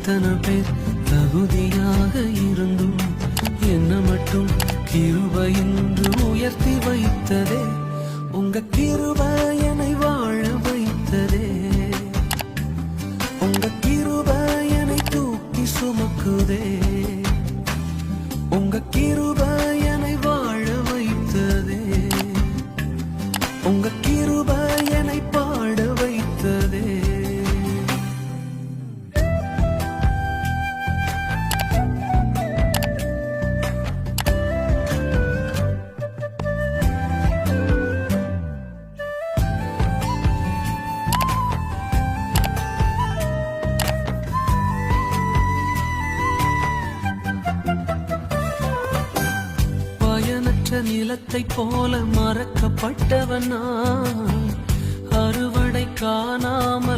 எத்தனை பேர் தகுதியாக இருந்தும் என்ன மட்டும் கிருபை என்று உயர்த்தி வைத்ததே. உங்க கிருபை என்னை வாழ வைத்ததே. உங்க கிருபை என்னை தூக்கி சுமக்குதே. உங்க கிருபை என்னை வாழ வைத்ததே. உங்க கிருபை என்னை பாட வைத்ததே. நிலத்தை போல மறக்கப்பட்டவன் நான், அறுவடை காணாமல்